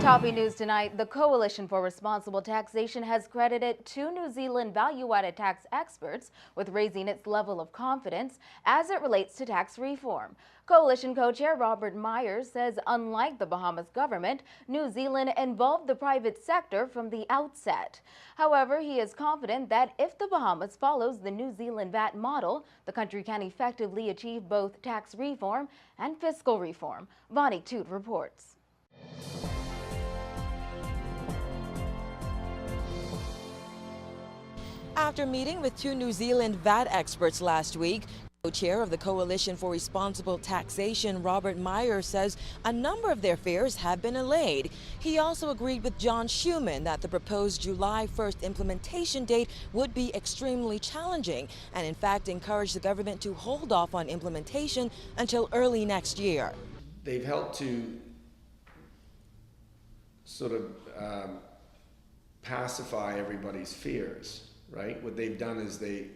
Topping news tonight, the Coalition for Responsible Taxation has credited two New Zealand value-added tax experts with raising its level of confidence as it relates to tax reform. Coalition co-chair Robert Myers says unlike the Bahamas government, New Zealand involved the private sector from the outset. However, he is confident that if the Bahamas follows the New Zealand VAT model, the country can effectively achieve both tax reform and fiscal reform. Vonnie Toot reports. After meeting with two New Zealand VAT experts last week, co-chair of the Coalition for Responsible Taxation, Robert Myers, says a number of their fears have been allayed. He also agreed with John Schuman that the proposed July 1st implementation date would be extremely challenging and in fact encouraged the government to hold off on implementation until early next year. They've helped to sort of pacify everybody's fears. Right. What they've done is they've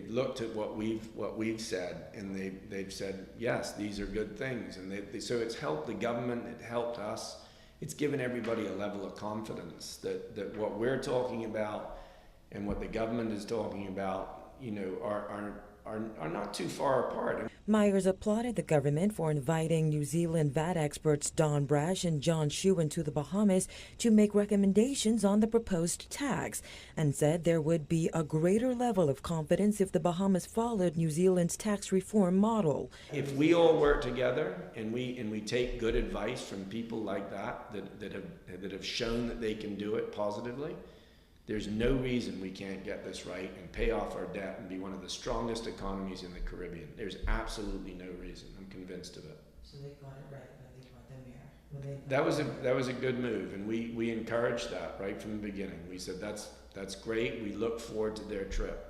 looked at what we've said, and they've said yes, these are good things, and so it's helped the government, it helped us, it's given everybody a level of confidence that what we're talking about and what the government is talking about, are not too far apart. Myers applauded the government for inviting New Zealand VAT experts Don Brash and John Schuman to the Bahamas to make recommendations on the proposed tax, and said there would be a greater level of confidence if the Bahamas followed New Zealand's tax reform model. If we all work together and we take good advice from people like that have shown that they can do it positively, there's no reason we can't get this right and pay off our debt and be one of the strongest economies in the Caribbean. There's absolutely no reason. I'm convinced of it. So they got it right when they brought them here. That was a good move, and we encouraged that right from the beginning. We said that's great. We look forward to their trip.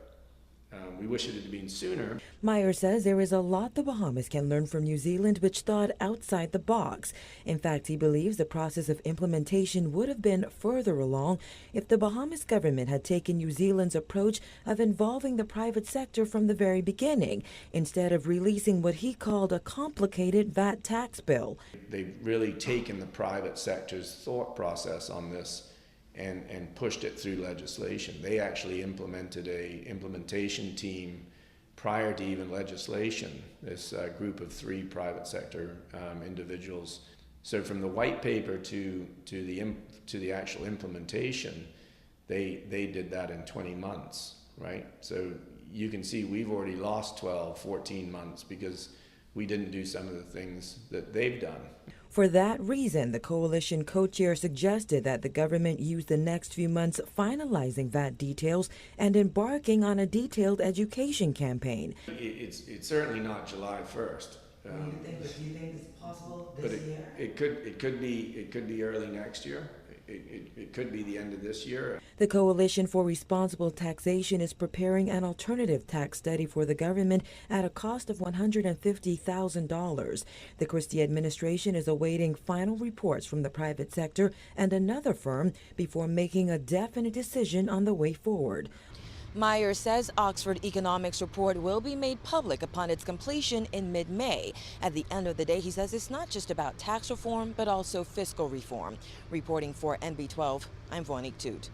We wish it had been sooner. Myers says there is a lot the Bahamas can learn from New Zealand, which thought outside the box. In fact, he believes the process of implementation would have been further along if the Bahamas government had taken New Zealand's approach of involving the private sector from the very beginning, instead of releasing what he called a complicated VAT tax bill. They've really taken the private sector's thought process on this and pushed it through legislation. They actually implemented a implementation team prior to even legislation, this group of 3 private sector individuals. So from the white paper to the actual implementation, they did that in 20 months, right? So you can see we've already lost 12, 14 months because we didn't do some of the things that they've done. For that reason, the coalition co-chair suggested that the government use the next few months finalizing VAT details and embarking on a detailed education campaign. It's certainly not July 1st. Do you think it's possible this year? It could be early next year. It could be the end of this year. The Coalition for Responsible Taxation is preparing an alternative tax study for the government at a cost of $150,000. The Christie administration is awaiting final reports from the private sector and another firm before making a definite decision on the way forward. Myers says Oxford Economics report will be made public upon its completion in mid-May. At the end of the day, he says it's not just about tax reform, but also fiscal reform. Reporting for NB12, I'm Vonnie Toot.